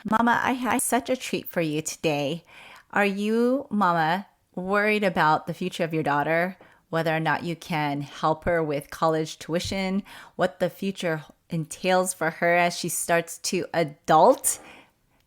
Mama, I have such a treat for you today. Are you, Mama, worried about the future of your daughter? Whether or not you can help her with college tuition, what the future entails for her as she starts to adult?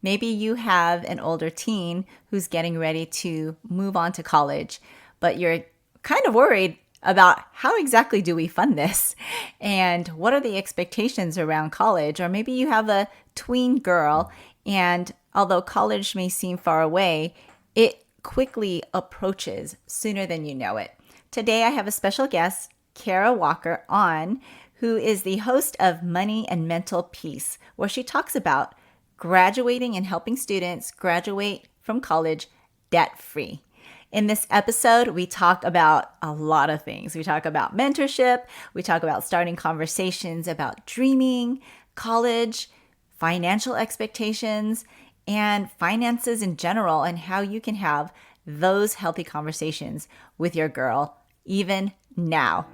Maybe you have an older teen who's getting ready to move on to college, but you're kind of worried about how exactly do we fund this and what are the expectations around college. Or maybe you have a tween girl, and although college may seem far away, it quickly approaches sooner than you know it. Today, I have a special guest, Kara Walker, on, who is the host of Money and Mental Peace, where she talks about graduating and helping students graduate from college debt free. In this episode, we talk about a lot of things. We talk about mentorship, we talk about starting conversations about dreaming, college, financial expectations, and finances in general, and how you can have those healthy conversations with your girl even now.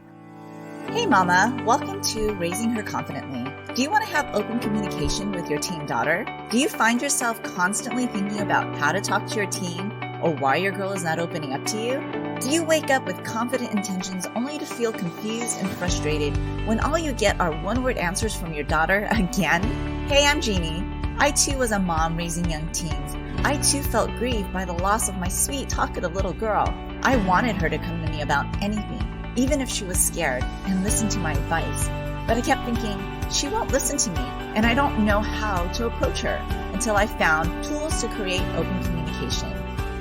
Hey, Mama, welcome to Raising Her Confidently. Do you want to have open communication with your teen daughter? Do you find yourself constantly thinking about how to talk to your teen or why your girl is not opening up to you? Do you wake up with confident intentions only to feel confused and frustrated when all you get are one-word answers from your daughter again? Hey, I'm Jeannie. I too was a mom raising young teens. I too felt grieved by the loss of my sweet, talkative little girl. I wanted her to come to me about anything, even if she was scared, and listen to my advice. But I kept thinking, she won't listen to me, and I don't know how to approach her until I found tools to create open communication.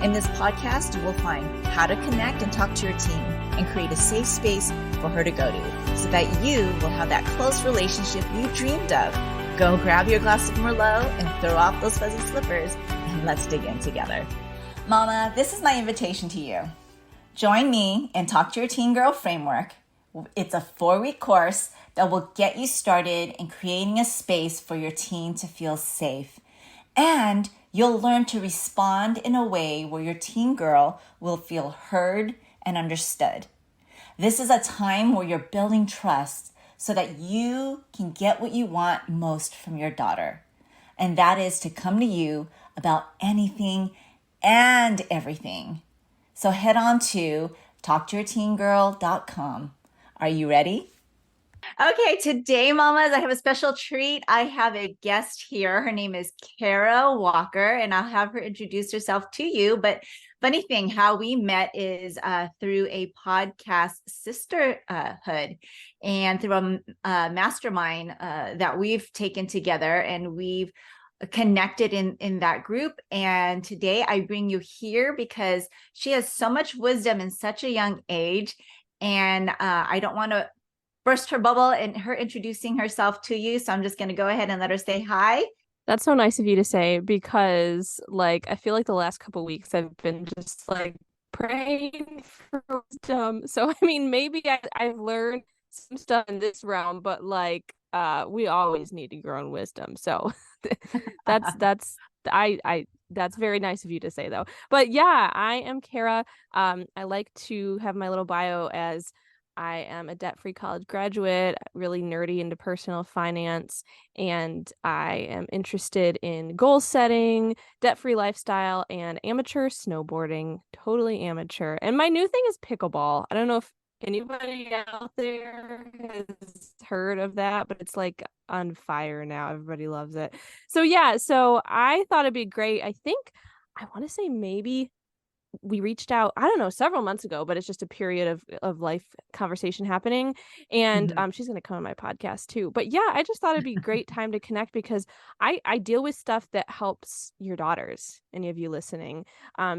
In this podcast, you will find how to connect and talk to your teen and create a safe space for her to go to so that you will have that close relationship you dreamed of. Go grab your glass of Merlot and throw off those fuzzy slippers, and let's dig in together. Mama, this is my invitation to you. Join me and Talk to Your Teen Girl framework. It's a 4-week course that will get you started in creating a space for your teen to feel safe. And you'll learn to respond in a way where your teen girl will feel heard and understood. This is a time where you're building trust so that you can get what you want most from your daughter. And that is to come to you about anything and everything. So head on to talktoyourteengirl.com. Are you ready? Okay, today, mamas, I have a special treat. I have a guest here. Her name is Kara Walker, and I'll have her introduce herself to you. But funny thing, how we met is through a podcast sisterhood and through a mastermind that we've taken together, and we've connected in that group. And today I bring you here because she has so much wisdom in such a young age, and I don't want to burst her bubble and her introducing herself to you, so I'm just going to go ahead and let her say hi. That's so nice of you to say because I feel like the last couple weeks I've been just praying for wisdom. So I mean maybe I've learned some stuff in this realm, but we always need to grow in wisdom. So that's I that's very nice of you to say though. But yeah, I am Kara. I like to have my little bio as I am a debt-free college graduate, really nerdy into personal finance, and I am interested in goal setting, debt-free lifestyle, and amateur snowboarding, totally amateur. And my new thing is pickleball. I don't know if anybody out there has heard of that, but it's on fire now. Everybody loves it. So yeah, so I thought it'd be great. I want to say maybe we reached out, I don't know, several months ago, but it's just a period of life conversation happening. And Mhm. she's going to come on my podcast too. But yeah, I just thought it'd be a great time to connect because I deal with stuff that helps your daughters, any of you listening,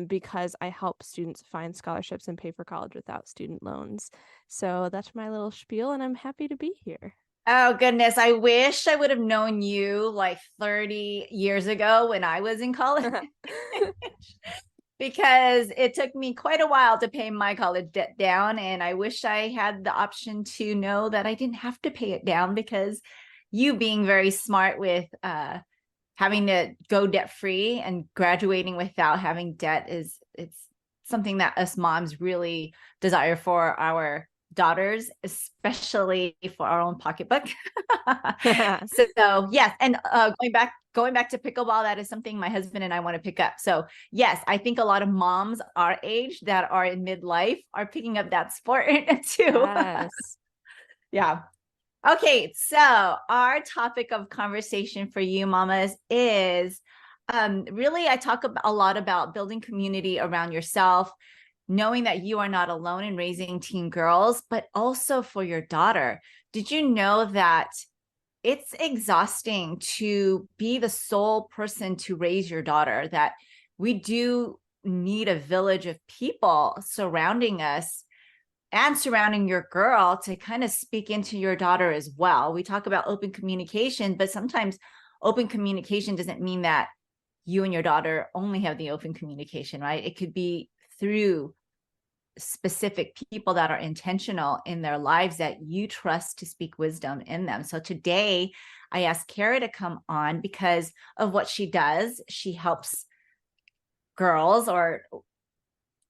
because I help students find scholarships and pay for college without student loans. So that's my little spiel, and I'm happy to be here. Oh, goodness. I wish I would have known you like 30 years ago when I was in college. Because it took me quite a while to pay my college debt down. And I wish I had the option to know that I didn't have to pay it down, because you being very smart with having to go debt free and graduating without having debt it's something that us moms really desire for our daughters, especially for our own pocketbook. So yes, and going back to pickleball, that is something my husband and I want to pick up. So yes, I think a lot of moms our age that are in midlife are picking up that sport too. Yes. Yeah. Okay, so our topic of conversation for you mamas is really I talk a lot about building community around yourself, knowing that you are not alone in raising teen girls, but also for your daughter. Did you know that it's exhausting to be the sole person to raise your daughter, that we do need a village of people surrounding us and surrounding your girl to kind of speak into your daughter as well? We talk about open communication, but sometimes open communication doesn't mean that you and your daughter only have the open communication, right? It could be through specific people that are intentional in their lives that you trust to speak wisdom in them. So today I asked Kara to come on because of what she does. She helps girls or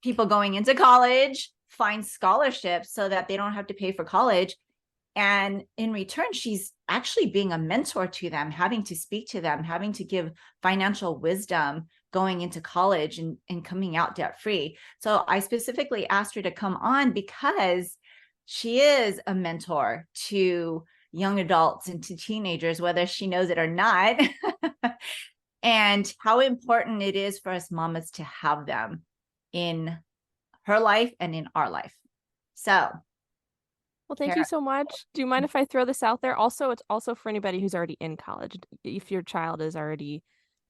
people going into college find scholarships so that they don't have to pay for college. And in return, she's actually being a mentor to them, having to speak to them, having to give financial wisdom going into college and coming out debt free. So I specifically asked her to come on because she is a mentor to young adults and to teenagers, whether she knows it or not, and how important it is for us mamas to have them in her life and in our life. So Well, thank you Kara. so much. Do you mind if I throw this out there? Also, it's also for anybody who's already in college. If your child is already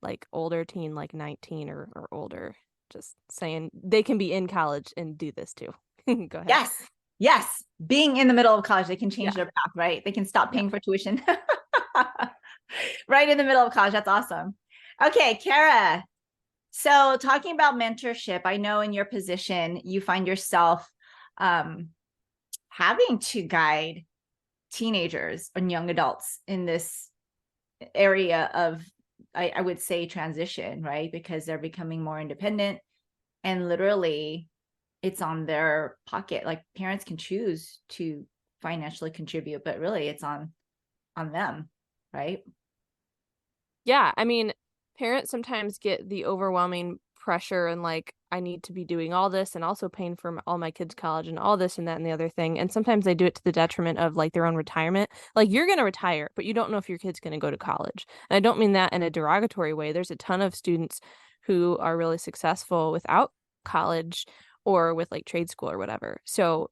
like older teen, like 19 or older, just saying they can be in college and do this too. Go ahead. Yes. Yes. Being in the middle of college, they can change Yeah. their path, right? They can stop Yeah. paying for tuition right in the middle of college. That's awesome. Okay, Kara. So talking about mentorship, I know in your position, you find yourself um, having to guide teenagers and young adults in this area of, I would say, transition, right? Because they're becoming more independent and literally it's on their pocket. Like parents can choose to financially contribute, but really it's on them, right? Yeah, I mean, parents sometimes get the overwhelming pressure and like I need to be doing all this and also paying for all my kids' college and all this and that and the other thing. And sometimes they do it to the detriment of like their own retirement. Like you're going to retire, but you don't know if your kid's going to go to college. And I don't mean that in a derogatory way. There's a ton of students who are really successful without college or with like trade school or whatever. So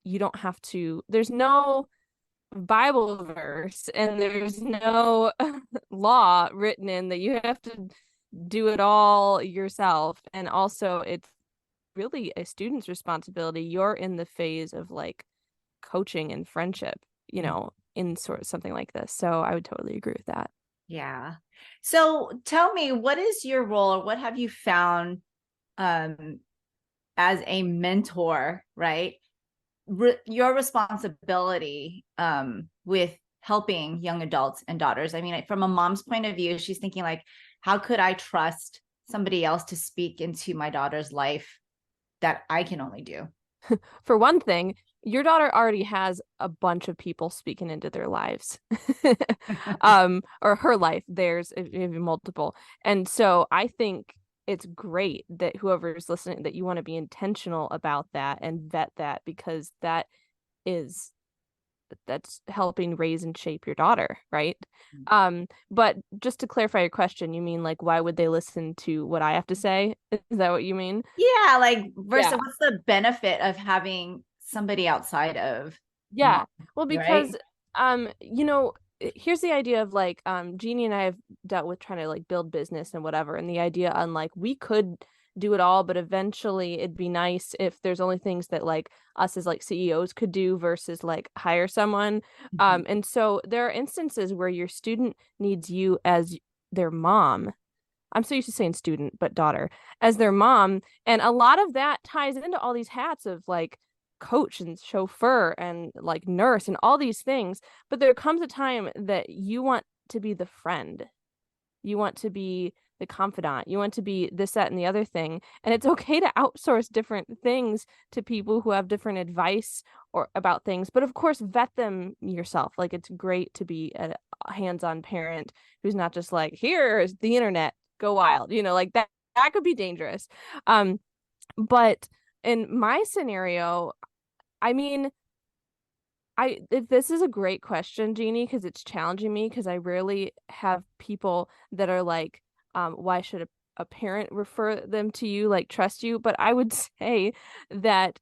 you don't have to, there's no Bible verse and there's no law written in that you have to do it all yourself. And also, it's really a student's responsibility. You're in the phase of like coaching and friendship, in sort of something like this. So I would totally agree with that. Yeah. So tell me, what is your role or what have you found um, as a mentor, right? Your responsibility with helping young adults and daughters. I mean, from a mom's point of view, she's thinking like, how could I trust somebody else to speak into my daughter's life that I can only do? For one thing, your daughter already has a bunch of people speaking into their lives. Or her life, theirs, if multiple. And so I think it's great that whoever's listening, that you want to be intentional about that and vet that because is that's helping raise and shape your daughter, right? But just to clarify your question, you mean like why would they listen to what I have to say? Is that what you mean? Yeah, like versus Yeah. what's the benefit of having somebody outside of Yeah. mom, Well, right? because here's the idea of like Jeannie and I have dealt with trying to like build business and whatever, and the idea on like we could do it all, but eventually it'd be nice if there's only things that like us as like CEOs could do versus like hire someone. Mhm. And so there are instances where your student needs you as their mom. I'm so used to saying student, but daughter, as their mom. And a lot of that ties into all these hats of like coach and chauffeur and like nurse and all these things. But there comes a time that you want to be the friend. You want to be the confidant. You want to be this, that, and the other thing. And it's okay to outsource different things to people who have different advice or about things. But of course, vet them yourself. Like it's great to be a hands-on parent who's not just like, here's the internet, go wild. Like that could be dangerous. But in my scenario, I mean, this is a great question, Jeannie, because it's challenging me because I rarely have people that are like, why should a parent refer them to you, like trust you? But I would say that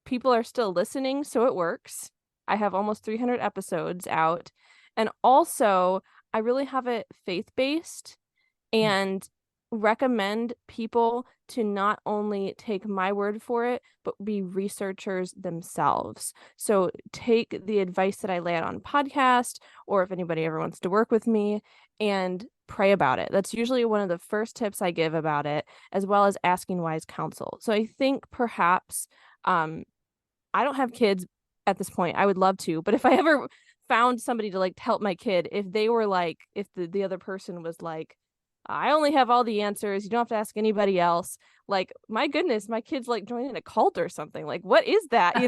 people are still listening, so it works. I have almost 300 episodes out. And also, I really have it faith-based and recommend people to not only take my word for it, but be researchers themselves. So take the advice that I lay out on podcast, or if anybody ever wants to work with me, and pray about it. That's usually one of the first tips I give about it, as well as asking wise counsel. So I think perhaps I don't have kids at this point. I would love to, but if I ever found somebody to like help my kid, if they were like, if the other person was like, I only have all the answers, you don't have to ask anybody else. Like, my goodness, my kid's like joining a cult or something. Like, what is that?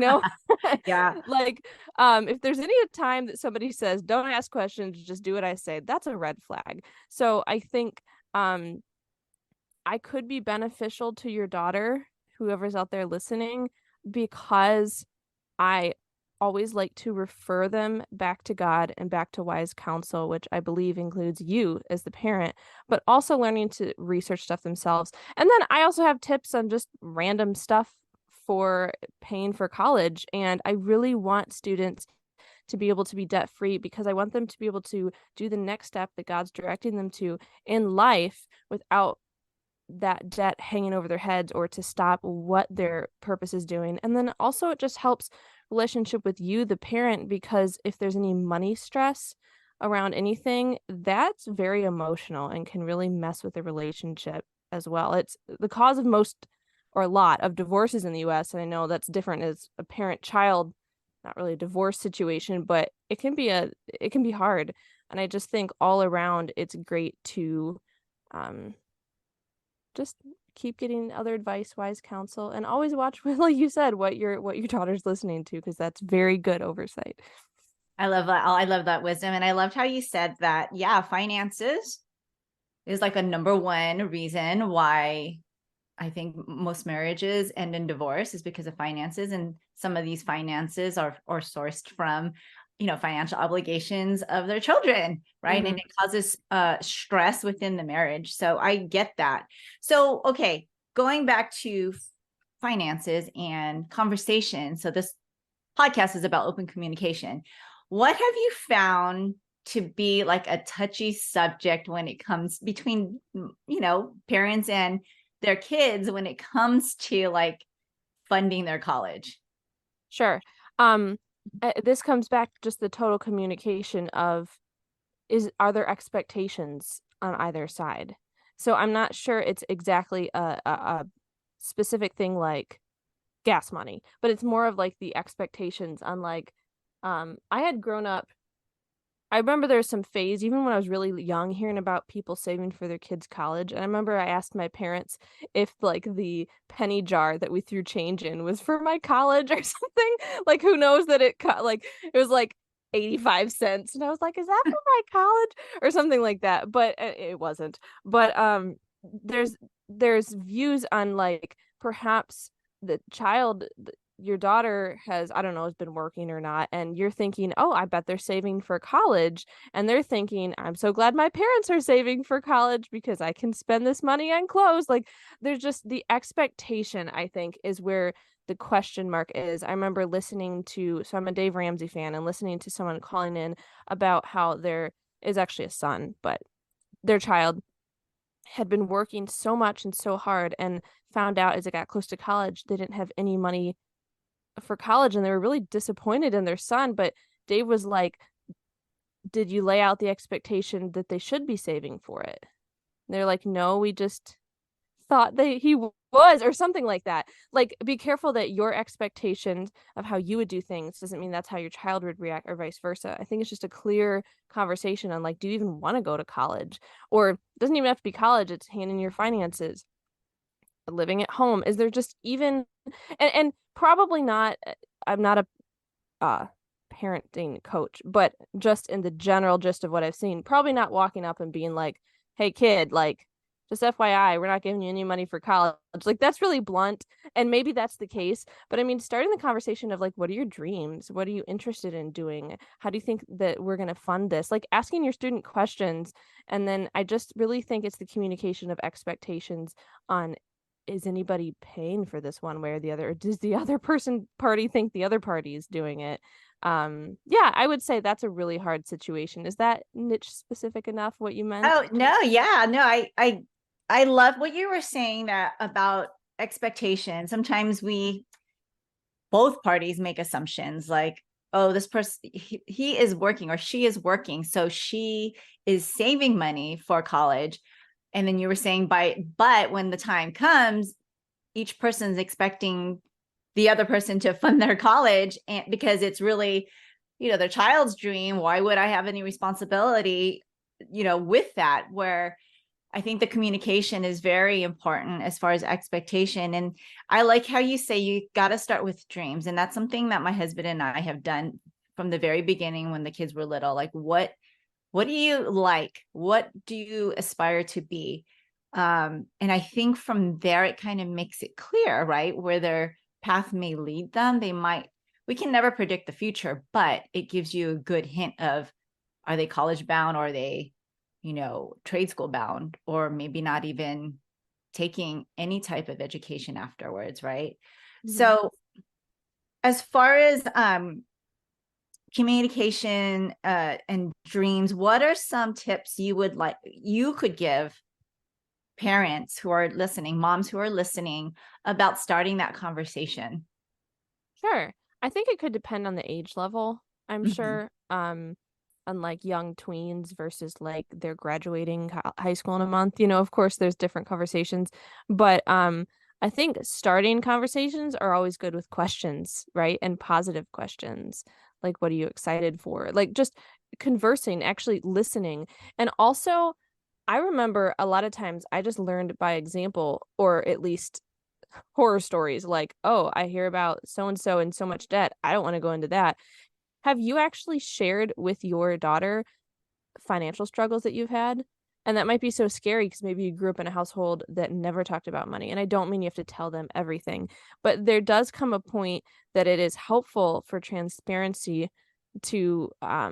Yeah. Like, if there's any time that somebody says, don't ask questions, just do what I say, that's a red flag. So I think I could be beneficial to your daughter, whoever's out there listening, because I always like to refer them back to God and back to wise counsel, which I believe includes you as the parent, but also learning to research stuff themselves. And then I also have tips on just random stuff for paying for college. And I really want students to be able to be debt free because I want them to be able to do the next step that God's directing them to in life without that debt hanging over their heads or to stop what their purpose is doing. And then also it just helps relationship with you, the parent, because if there's any money stress around anything, that's very emotional and can really mess with the relationship as well. It's the cause of most or a lot of divorces in the US. And I know that's different as a parent child, not really a divorce situation, but it can be hard. And I just think all around it's great to just keep getting other advice, wise counsel, and always watch, like you said, what your daughter's listening to, because that's very good oversight. I love that. I love that wisdom. And I loved how you said that, yeah, finances is like a number one reason why I think most marriages end in divorce is because of finances. And some of these finances are sourced from, financial obligations of their children, right? Mm-hmm. And it causes stress within the marriage. So I get that. So, okay, going back to finances and conversation. So this podcast is about open communication. What have you found to be like a touchy subject when it comes between, parents and their kids when it comes to like funding their college? Sure. This comes back to just the total communication of are there expectations on either side? So I'm not sure it's exactly a specific thing like gas money, but it's more of like the expectations on like I had grown up. I remember there was some phase, even when I was really young, hearing about people saving for their kids' college. And I remember I asked my parents if like the penny jar that we threw change in was for my college or something. Like, who knows that like it was like 85 cents. And I was like, is that for my college or something like that? But it wasn't. But there's views on like perhaps the child, your daughter has, I don't know, has been working or not, and you're thinking, oh, I bet they're saving for college. And they're thinking, I'm so glad my parents are saving for college because I can spend this money on clothes. Like, there's just the expectation, I think, is where the question mark is. I remember so I'm a Dave Ramsey fan, and listening to someone calling in about how there is actually a son, but their child had been working so much and so hard and found out as it got close to college, they didn't have any money for college and they were really disappointed in their son. But Dave was like, did you lay out the expectation that they should be saving for it? And they're like, no, we just thought that he was, or something like that. Like, be careful that your expectations of how you would do things doesn't mean that's how your child would react, or vice versa. I think it's just a clear conversation on, like, do you even want to go to college? Or it doesn't even have to be college, it's handling your finances, living at home. Is there just even, and probably not, I'm not a uh parenting coach, but just in the general gist of what I've seen, probably not walking up and being like, "Hey kid, like, just FYI, we're not giving you any money for college." Like, that's really blunt, and maybe that's the case, but I mean, starting the conversation of like, what are your dreams? What are you interested in doing? How do you think that we're going to fund this? Like, asking your student questions. And then I just really think it's the communication of expectations on, is anybody paying for this one way or the other? Or does the other party think the other party is doing it? Yeah, I would say that's a really hard situation. Is that niche specific enough what you meant? Oh, no, yeah. No, I love what you were saying that about expectations. Sometimes we both parties make assumptions like, oh, this person, he is working or she is working, so she is saving money for college. And then you were saying but when the time comes, each person's expecting the other person to fund their college, and because it's really, their child's dream. Why would I have any responsibility, with that? Where I think the communication is very important as far as expectation. And I like how you say you got to start with dreams. And that's something that my husband and I have done from the very beginning when the kids were little. Like, what do you like? What do you aspire to be? And I think from there, it kind of makes it clear, right? Where their path may lead them. We can never predict the future, but it gives you a good hint of, are they college bound, or are they, trade school bound, or maybe not even taking any type of education afterwards, right? Mm-hmm. So as far as communication and dreams, what are some tips you could give parents who are listening, moms who are listening, about starting that conversation? Sure. I think it could depend on the age level, I'm Mhm. sure. Unlike young tweens versus like they're graduating high school in a month, of course there's different conversations, but I think starting conversations are always good with questions, right? And positive questions. Like, what are you excited for? Like, just conversing, actually listening. And also, I remember a lot of times I just learned by example, or at least horror stories like, oh, I hear about so and so and so much debt. I don't want to go into that. Have you actually shared with your daughter financial struggles that you've had? And that might be so scary because maybe you grew up in a household that never talked about money. And I don't mean you have to tell them everything, but there does come a point that it is helpful for transparency to uh,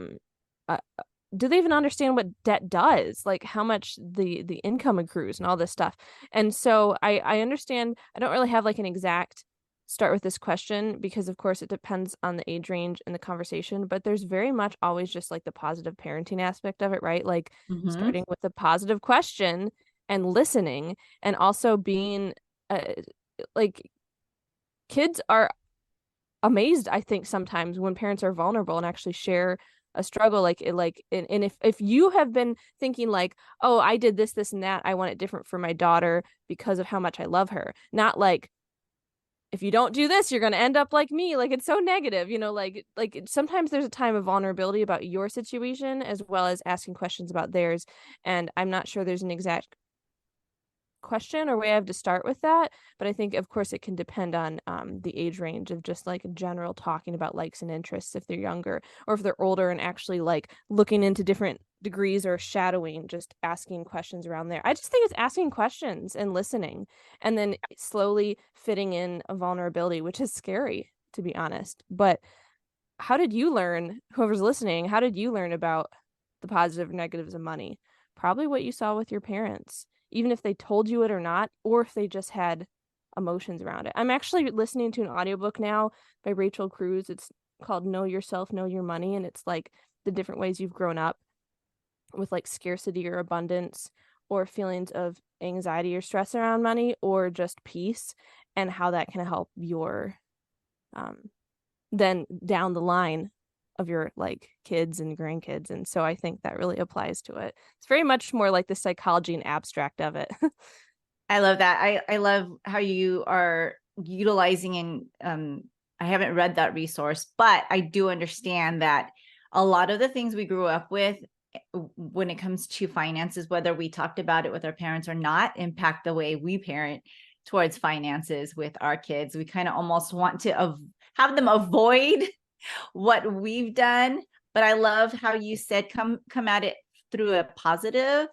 do they even understand what debt does, like how much the income accrues and all this stuff. And so I understand. I don't really have like an exact start with this question because of course it depends on the age range and the conversation, but there's very much always just like the positive parenting aspect of it, right? Like Mhm. starting with a positive question and listening, and also being uh, like, kids are amazed, I think, sometimes when parents are vulnerable and actually share a struggle. And if you have been thinking like, oh, I did this and that, I want it different for my daughter because of how much I love her, not like, if you don't do this, you're going to end up like me. Like, it's so negative, like sometimes there's a time of vulnerability about your situation as well as asking questions about theirs. And I'm not sure there's an exact question or way I have to start with that. But I think, of course, it can depend on the age range of just like general talking about likes and interests if they're younger, or if they're older and actually like looking into different degrees or shadowing, just asking questions around there. I just think it's asking questions and listening, and then slowly fitting in a vulnerability, which is scary, to be honest. But how did you learn, whoever's listening, how did you learn about the positive and negatives of money? Probably what you saw with your parents, even if they told you it or not, or if they just had emotions around it. I'm actually listening to an audiobook now by Rachel Cruze. It's called Know Yourself, Know Your Money. And it's like the different ways you've grown up with like scarcity or abundance, or feelings of anxiety or stress around money, or just peace, and how that can help your um, then down the line of your like kids and grandkids. And so I think that really applies to it. It's very much more like the psychology and abstract of it. I love that. I love how you are utilizing and I haven't read that resource, but I do understand that a lot of the things we grew up with when it comes to finances, whether we talked about it with our parents or not, impact the way we parent towards finances with our kids. We kind of almost want to have them avoid what we've done. But I love how you said come at it through a positive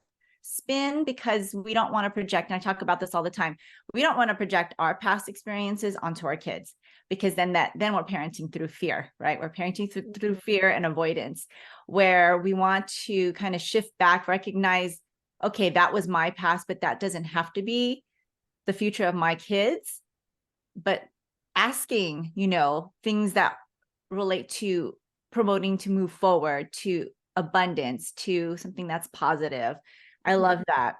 spin, because we don't want to project, and I talk about this all the time, we don't want to project our past experiences onto our kids, because then we're parenting through fear, right? We're parenting through fear and avoidance, where we want to kind of shift back, recognize, okay, that was my past, but that doesn't have to be the future of my kids. But asking, things that relate to promoting to move forward, to abundance, to something that's positive. I love that.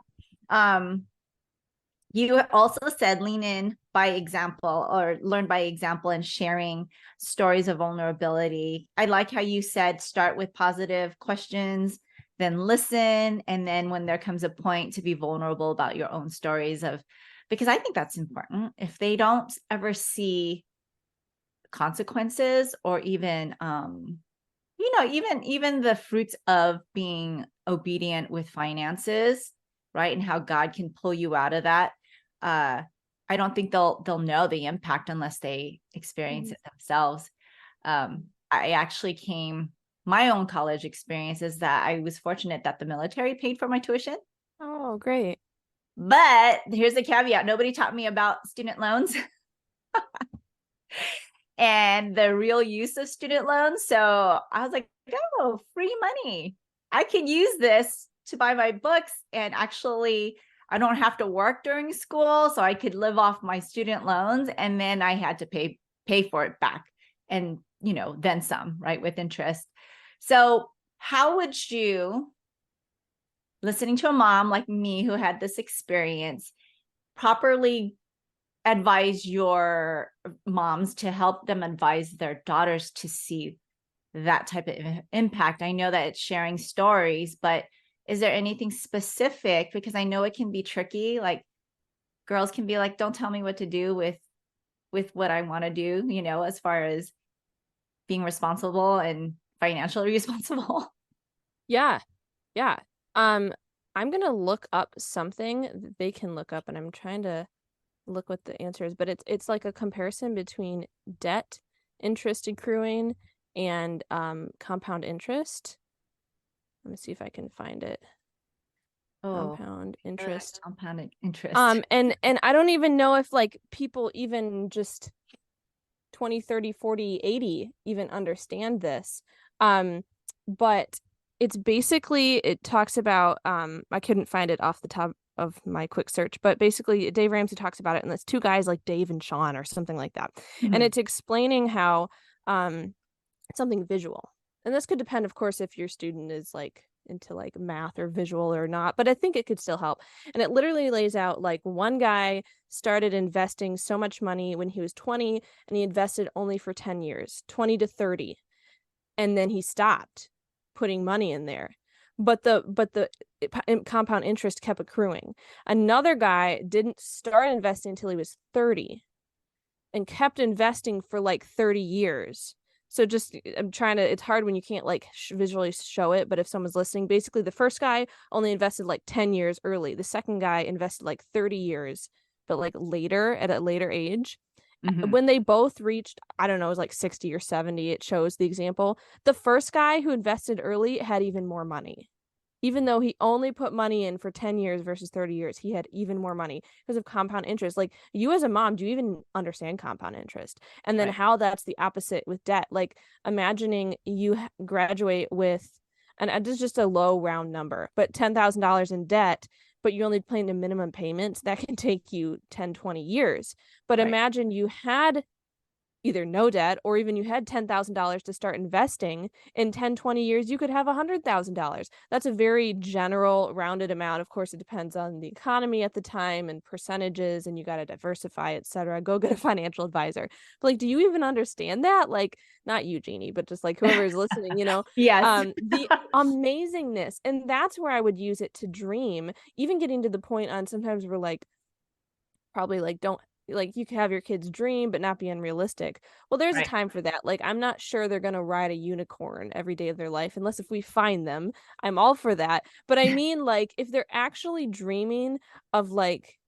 You also said lean in by example, or learn by example, and sharing stories of vulnerability. I like how you said start with positive questions, then listen, and then when there comes a point to be vulnerable about your own stories of, because I think that's important. If they don't ever see consequences, or even even the fruits of being obedient with finances, right, and how God can pull you out of that, I don't think they'll know the impact unless they experience it themselves. I actually my own college experience is that I was fortunate that the military paid for my tuition. Oh, great. But here's the caveat: nobody taught me about student loans and the real use of student loans. So I was like, oh, free money. I can use this to buy my books, and actually I don't have to work during school, so I could live off my student loans, and then I had to pay for it back, and then some, right, with interest. So how would you, listening to a mom like me who had this experience, properly advise your moms to help them advise their daughters to see that type of impact? I know that it's sharing stories, but is there anything specific? Because I know it can be tricky. Like, girls can be like, don't tell me what to do with what I want to do, as far as being responsible and financially responsible. Yeah. Yeah. I'm gonna look up something that they can look up, and I'm trying to look what the answer is, but it's like a comparison between debt interest accruing and compound interest. Let me see if I can find it. Oh, Compound interest. compounded interest. And I don't even know if like people even just 20, 30, 40, 80 even understand this. But it's basically, it talks about, I couldn't find it off the top of my quick search, but basically Dave Ramsey talks about it, and it's two guys like Dave and Sean or something like that. Mm-hmm. And it's explaining how it's something visual. And this could depend, of course, if your student is like into like math or visual or not, but I think it could still help. And it literally lays out like one guy started investing so much money when he was 20, and he invested only for 10 years, 20 to 30. And then he stopped putting money in there. But the compound interest kept accruing. Another guy didn't start investing until he was 30 and kept investing for like 30 years. So just, I'm trying to, it's hard when you can't like visually show it, but if someone's listening, basically the first guy only invested like 10 years early. The second guy invested like 30 years, but like later, at a later age. Mm-hmm. When they both reached, I don't know, it was like 60 or 70, it shows the example. The first guy who invested early had even more money. Even though he only put money in for 10 years versus 30 years, he had even more money because of compound interest. Like, you as a mom, do you even understand compound interest? And then how that's the opposite with debt. Like, imagining you graduate with, and this is just a low round number, but $10,000 in debt, but you're only paying the minimum payments, that can take you 10, 20 years. But imagine you had either no debt, or even you had $10,000 to start investing. In 10, 20 years, you could have $100,000. That's a very general rounded amount. Of course, it depends on the economy at the time and percentages, and you got to diversify, etc. Go get a financial advisor. But like, do you even understand that? Like, not you, Jeannie, but just like whoever is listening, Yes. the amazingness. And that's where I would use it to dream, even getting to the point on sometimes we're like, probably like don't like you can have your kids dream but not be unrealistic. Well, there's a Right. time for that. Like I'm not sure they're gonna ride a unicorn every day of their life unless if we find them. I'm all for that. But I mean like if they're actually dreaming of like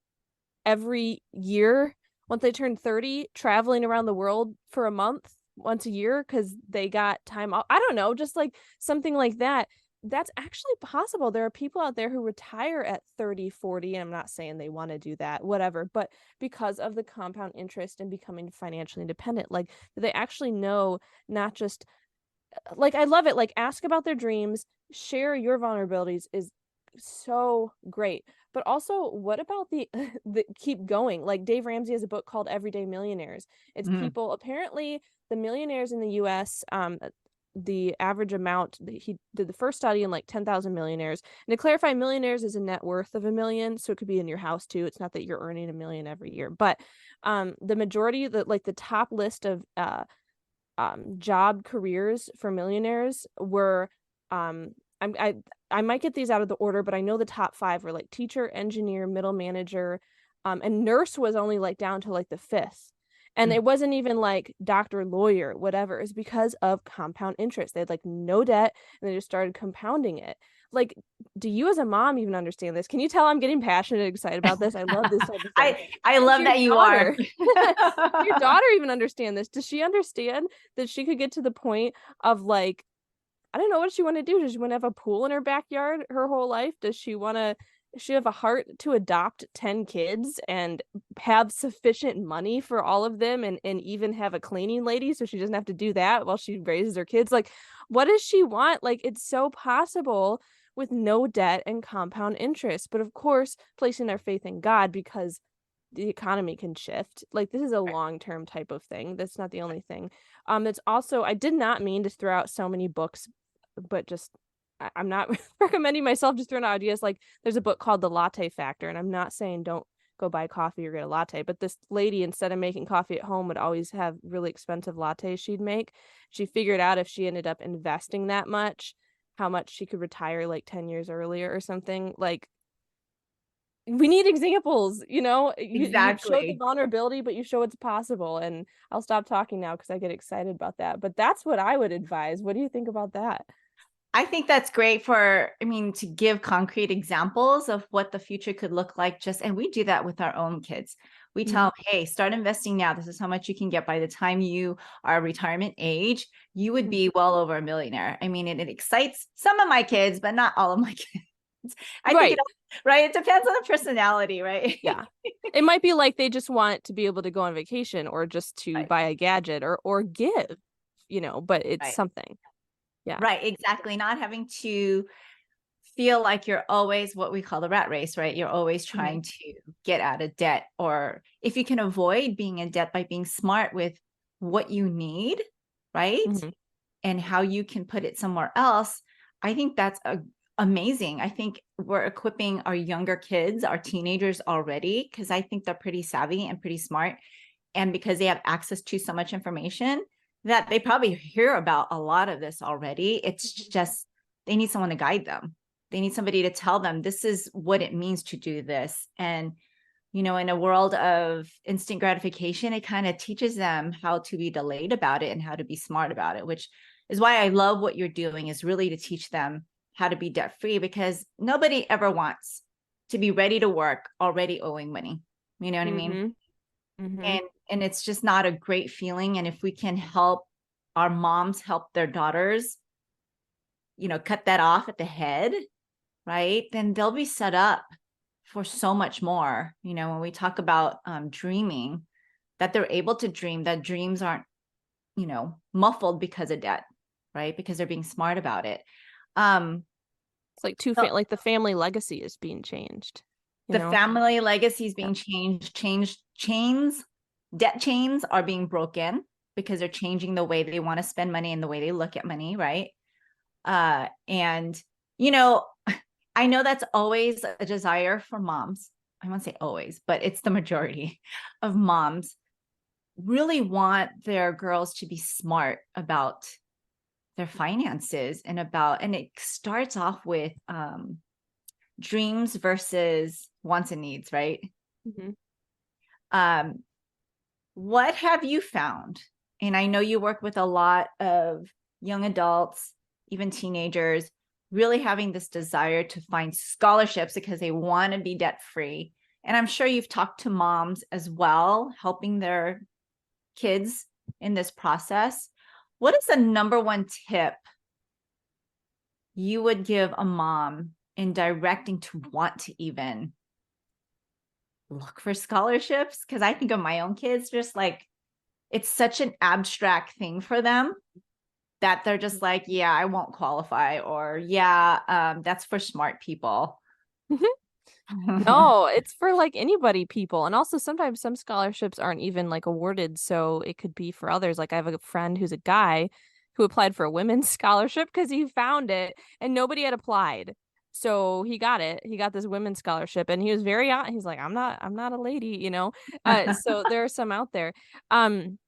every year once they turn 30 traveling around the world for a month once a year because they got time off. I don't know, just like something like that. That's actually possible. There are people out there who retire at 30, 40, and I'm not saying they want to do that, whatever, but because of the compound interest in becoming financially independent, like they actually know not just like I love it. Like ask about their dreams, share your vulnerabilities is so great. But also, what about the the keep going? Like Dave Ramsey has a book called Everyday Millionaires. It's Mm, people apparently the millionaires in the US the average amount he did the first study in like 10,000 millionaires. And to clarify, millionaires is a net worth of $1 million, so it could be in your house too. It's not that you're earning $1 million every year, but the majority the like the top list of job careers for millionaires were um I'm, I might get these out of the order, but I know the top five were like teacher, engineer, middle manager, and nurse was only like down to like the fifth. And mm. it wasn't even like doctor, lawyer, whatever. It's because of compound interest. They had like no debt and they just started compounding it. Like, do you as a mom even understand this? Can you tell I'm getting passionate and excited about this? I love this type of thing. I Does love your that you are. daughter, does your daughter even understand this? Does she understand that she could get to the point of like, I don't know what she want to do. Does she want to have a pool in her backyard her whole life? Does she have a heart to adopt 10 kids and have sufficient money for all of them and even have a cleaning lady so she doesn't have to do that while she raises her kids? Like, what does she want? Like, it's so possible with no debt and compound interest. But of course, placing their faith in God because the economy can shift. Like this is a long-term type of thing. That's not the only thing. It's also I did not mean to throw out so many books, but just I'm not recommending myself just throwing out ideas. Like there's a book called The Latte Factor, and I'm not saying don't go buy coffee or get a latte, but this lady, instead of making coffee at home, would always have really expensive lattes she'd make. She figured out if she ended up investing that much, how much she could retire like 10 years earlier or something. Like we need examples, you show the Exactly. vulnerability but you show it's possible. And I'll stop talking now because I get excited about that, but that's what I would advise. What do you think about that? I think that's great I mean, to give concrete examples of what the future could look like. And we do that with our own kids. We tell Mhm. them, hey, start investing now. This is how much you can get by the time you are retirement age. You would be well over a millionaire. I mean, it excites some of my kids, but not all of my kids. I think Right. right. It depends on the personality, right? Yeah, it might be like they just want to be able to go on vacation or just to Right. buy a gadget or give, but it's Right. something. Yeah. Right. Exactly. Not having to feel like you're always what we call the rat race, right? You're always Hmm. trying to get out of debt, or if you can avoid being in debt by being smart with what you need, right? Hmm. And how you can put it somewhere else. I think that's amazing. I think we're equipping our younger kids, our teenagers already, because I think they're pretty savvy and pretty smart. And because they have access to so much information that they probably hear about a lot of this already, it's just they need someone to guide them. They need somebody to tell them this is what it means to do this. And, in a world of instant gratification, it kind of teaches them how to be delayed about it and how to be smart about it, which is why I love what you're doing, is really to teach them how to be debt free, because nobody ever wants to be ready to work already owing money. You know what I mean? Hmm. Hmm. And it's just not a great feeling. And if we can help our moms help their daughters, cut that off at the head, right, then they'll be set up for so much more. When we talk about dreaming, that they're able to dream, that dreams aren't muffled because of debt, right, because they're being smart about it. um It's like so like the family legacy is being changed, you the know? family legacy is Yeah. being changed chains, debt chains are being broken because they're changing the way they want to spend money and the way they look at money, right? And you know I know that's always a desire for moms. I won't say always, but it's the majority of moms really want their girls to be smart about their finances, and it starts off with dreams versus wants and needs, right? Hmm. Um, what have you found? And I know you work with a lot of young adults, even teenagers, really having this desire to find scholarships because they want to be debt free. And I'm sure you've talked to moms as well, helping their kids in this process. What is the number one tip you would give a mom in directing to want to even look for scholarships? Because I think of my own kids, just like it's such an abstract thing for them that they're just like, yeah, I won't qualify, or yeah, that's for smart people. No, it's for like anybody, people. And also sometimes some scholarships aren't even like awarded, so it could be for others. Like I have a friend who's a guy who applied for a women's scholarship because he found it and nobody had applied. So he got it. He got this women's scholarship and he was very he's like, I'm not a lady, you know. So there are some out there. Um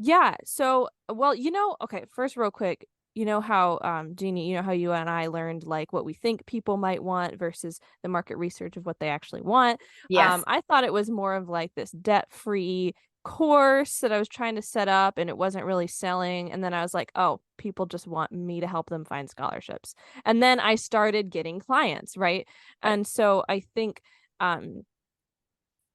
yeah. So, well, okay, first real quick, how Jeannie, how you and I learned like what we think people might want versus the market research of what they actually want. Yes. I thought it was more of like this debt-free course that I was trying to set up and it wasn't really selling. And then I was like, oh, people just want me to help them find scholarships. And then I started getting clients, right? Right. And so I think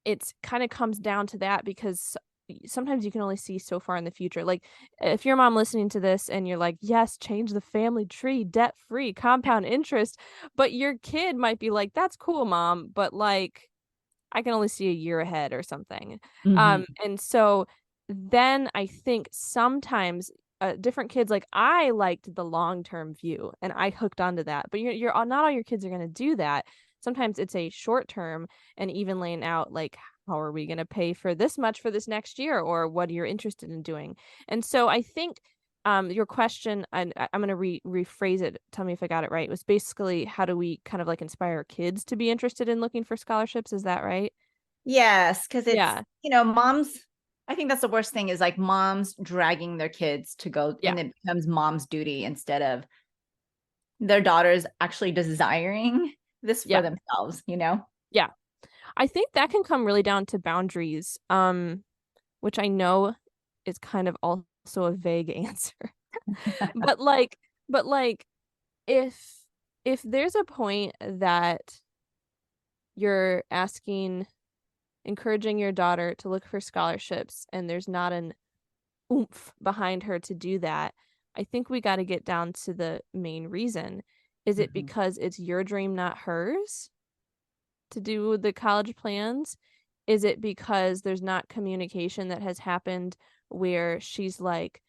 it's kind of comes down to that because sometimes you can only see so far in the future. Like if your mom listening to this and you're like, yes, change the family tree, debt free, compound interest, but your kid might be like, that's cool, mom, but like I can only see a year ahead or something. Mhm. And so then I think sometimes different kids, like I liked the long-term view and I hooked onto that, but you're not all your kids are going to do that. Sometimes it's a short term and even laying out like how are we going to pay for this much for this next year or what you're interested in doing. And so I think your question, and I'm going to rephrase it. Tell me if I got it right. It was basically how do we kind of like inspire kids to be interested in looking for scholarships? Is that right? Yes, because it's, Yeah. moms, I think that's the worst thing is like moms dragging their kids to go, Yeah. and it becomes mom's duty instead of their daughters actually desiring this for Yeah. themselves. Yeah. I think that can come really down to boundaries, which I know is kind of also a vague answer. But like if there's a point that you're encouraging your daughter to look for scholarships and there's not an oomph behind her to do that, I think we got to get down to the main reason. Is it Mhm. because it's your dream, not hers, to do the college plans? Is it because there's not communication that has happened where she's like,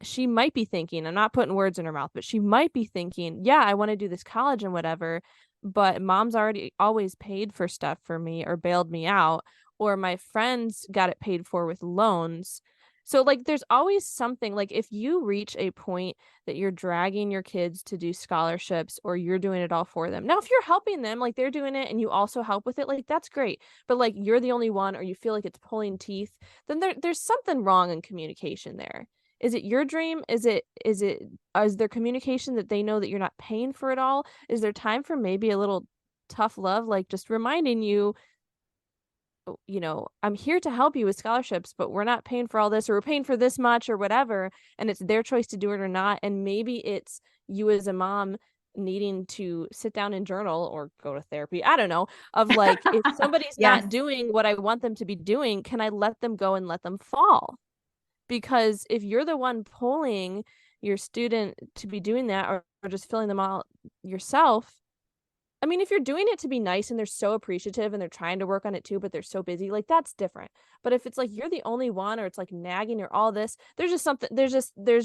she might be thinking, I'm not putting words in her mouth, but she might be thinking, yeah, I want to do this college and whatever, but mom's already always paid for stuff for me or bailed me out, or my friends got it paid for with loans. So, like, there's always something like if you reach a point that you're dragging your kids to do scholarships or you're doing it all for them. Now, if you're helping them, like they're doing it and you also help with it, like that's great. But like you're the only one or you feel like it's pulling teeth, then there's something wrong in communication there. Is it your dream? Is there communication that they know that you're not paying for it all? Is there time for maybe a little tough love, like just reminding you, I'm here to help you with scholarships, but we're not paying for all this, or we're paying for this much, or whatever, and it's their choice to do it or not. And maybe it's you as a mom needing to sit down and journal or go to therapy. I don't know, of like, if somebody's Yes. not doing what I want them to be doing, can I let them go and let them fall? Because if you're the one pulling your student to be doing that or just filling them out yourself, I mean, if you're doing it to be nice and they're so appreciative and they're trying to work on it too, but they're so busy, like that's different. But if it's like you're the only one or it's like nagging or all this, there's just something, there's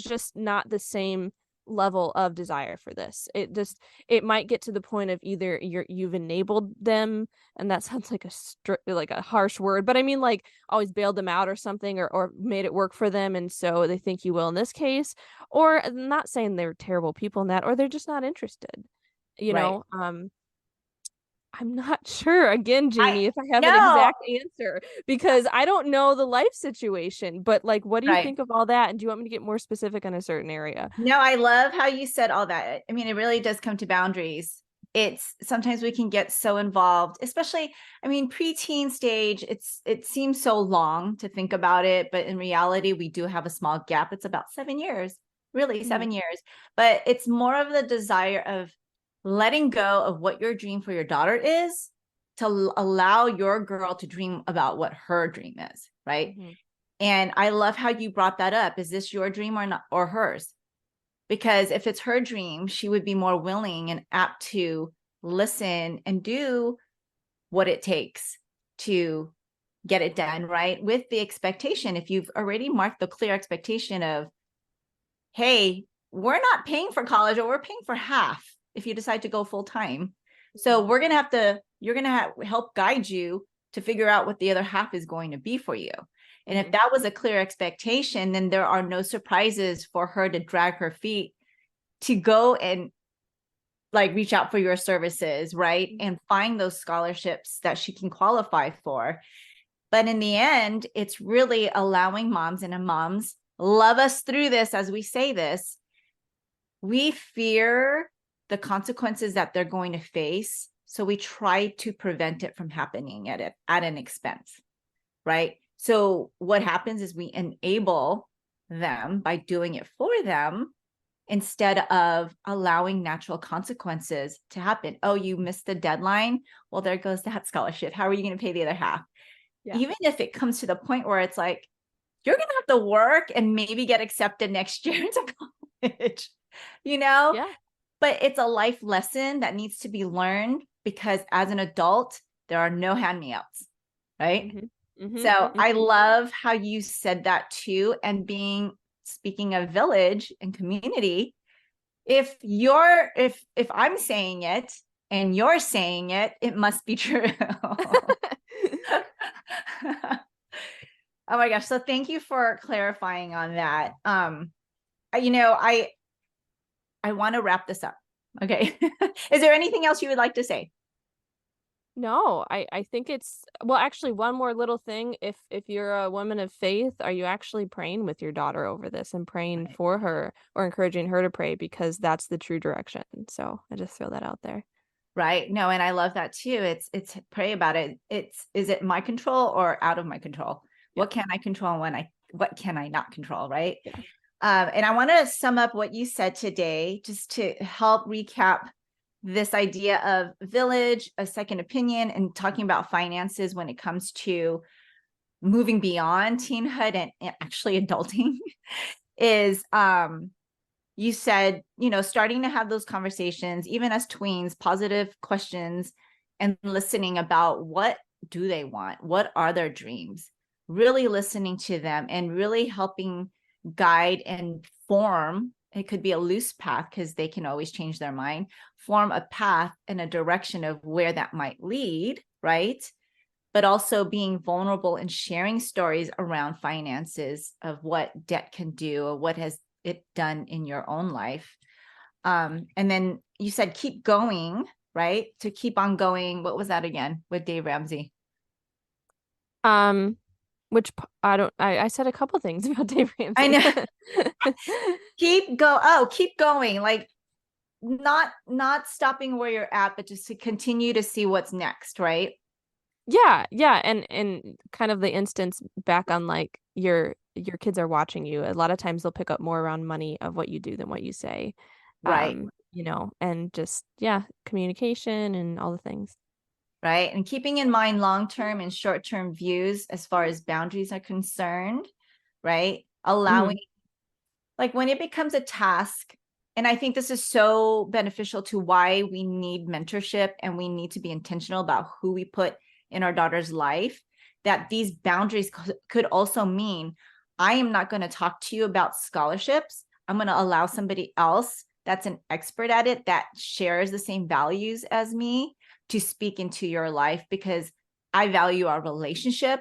just not the same level of desire for this. It might get to the point of either you've enabled them, and that sounds like like a harsh word, but I mean like always bailed them out or something, or made it work for them, and so they think you will in this case. Or I'm not saying they're terrible people in that, or they're just not interested. You Right. know, I'm not sure again, I Jeannie, if I have an no, exact answer because I don't know the life situation, but like, what do you right. think of all that? And do you want me to get more specific on a certain area? No, I love how you said all that. I mean, it really does come to boundaries. it's sometimes we can get so involved, especially, I mean, preteen stage, it seems so long to think about it, but in reality, we do have a small gap. It's about 7 years, really Mhm. 7 years. But it's more of the desire of letting go of what your dream for your daughter is to allow your girl to dream about what her dream is, right? Mhm. And I love how you brought that up. Is this your dream or not, or hers? Because if it's her dream, she would be more willing and apt to listen and do what it takes to get it done, right? With the expectation, if you've already marked the clear expectation of, hey, we're not paying for college, or we're paying for half if you decide to go full time. So Mhm. we're going to you're going to help guide you to figure out what the other half is going to be for you. And if Mhm. that was a clear expectation, then there are no surprises for her to drag her feet to go and like reach out for your services, right? And find those scholarships that she can qualify for. But in the end, it's really allowing moms, and moms love us through this as we say this. We fear the consequences that they're going to face. So we try to prevent it from happening at an expense, right? So what happens is we enable them by doing it for them instead of allowing natural consequences to happen. Oh, you missed the deadline. Well, there goes that scholarship. How are you going to pay the other half? Yeah. Even if it comes to the point where it's like, you're going to have to work and maybe get accepted next year into college, you know? Yeah. But it's a life lesson that needs to be learned because as an adult, there are no hand-me-outs, right? Mhm. Mhm. So I Mhm. love how you said that too. And speaking of village and community, if I'm saying it and you're saying it, it must be true. Oh my gosh. So thank you for clarifying on that. You know, I want to wrap this up. Okay. Is there anything else you would like to say? No, I think it's well, actually, one more little thing. If you're a woman of faith, are you actually praying with your daughter over this and praying Right. for her or encouraging her to pray because that's the true direction. So I just throw that out there. Right. No, and I love that too. It's pray about it. It's is it my control or out of my control? Yeah. What can I control and what can I not control, right? Yeah. And I want to sum up what you said today just to help recap this idea of village, a second opinion, and talking about finances when it comes to moving beyond teenhood and actually adulting is you said, starting to have those conversations, even as tweens, positive questions and listening about what do they want? What are their dreams? Really listening to them and really helping guide and form. It could be a loose path because they can always change their mind, form a path and a direction of where that might lead, right? But also being vulnerable and sharing stories around finances of what debt can do or what has it done in your own life. And then you said keep going, right? To keep on going. What was that again with Dave Ramsey? Um, I don't I said a couple things about Dave I Ramsey. know. Keep going. Like not stopping where you're at, but just to continue to see what's next, right? Yeah, yeah, and kind of the instance back on like your kids are watching you. A lot of times they'll pick up more around money of what you do than what you say. Right. And just yeah, communication and all the things. Right. And keeping in mind long-term and short-term views as far as boundaries are concerned, right? Allowing, Mhm. like when it becomes a task, and I think this is so beneficial to why we need mentorship and we need to be intentional about who we put in our daughter's life, that these boundaries could also mean I am not going to talk to you about scholarships. I'm going to allow somebody else that's an expert at it that shares the same values as me to speak into your life because I value our relationship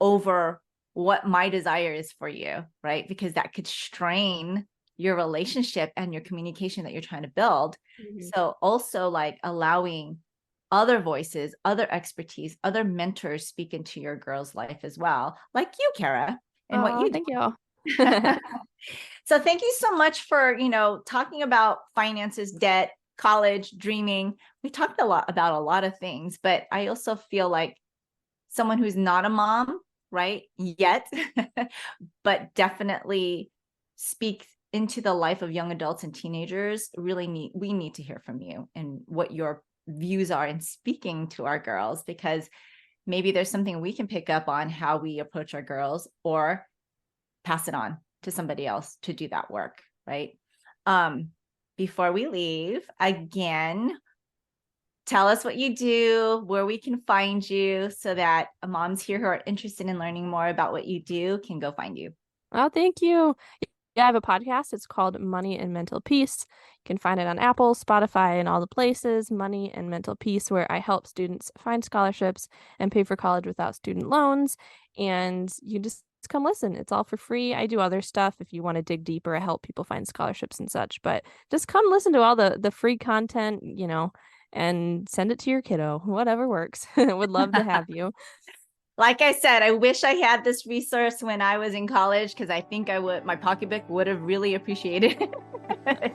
over what my desire is for you, right? Because that could strain your relationship and your communication that you're trying to build. Mhm. So also like allowing other voices, other expertise, other mentors speak into your girl's life as well, like you, Kara, and what Oh, you thank you. do. So thank you so much for, talking about finances, debt, college, dreaming. We talked a lot about a lot of things, but I also feel like someone who's not a mom, right, yet, but definitely speaks into the life of young adults and teenagers, we need to hear from you and what your views are in speaking to our girls, because maybe there's something we can pick up on how we approach our girls, or pass it on to somebody else to do that work, right? Before we leave, again, tell us what you do, where we can find you, so that moms here who are interested in learning more about what you do can go find you. Oh, thank you. Yeah, I have a podcast. It's called Money and Mental Peace. You can find it on Apple, Spotify, and all the places. Money and Mental Peace, where I help students find scholarships and pay for college without student loans. And you just come listen. It's all for free. I do other stuff if you want to dig deeper. I help people find scholarships and such. But just come listen to all the free content, and send it to your kiddo. Whatever works. Would love to have you. Like I said, I wish I had this resource when I was in college, because I think my pocketbook would have really appreciated it.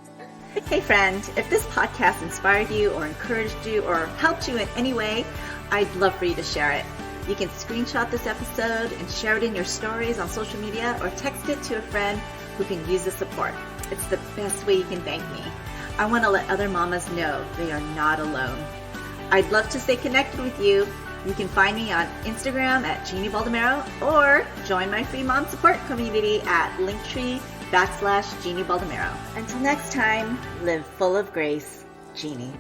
Hey friend, if this podcast inspired you or encouraged you or helped you in any way, I'd love for you to share it. You can screenshot this episode and share it in your stories on social media, or text it to a friend who can use the support. It's the best way you can thank me. I want to let other mamas know they are not alone. I'd love to stay connected with you. You can find me on Instagram at Jeannie Baldemero, or join my free mom support community at Linktree/Jeannie Baldemero. Until next time, live full of grace, Jeannie.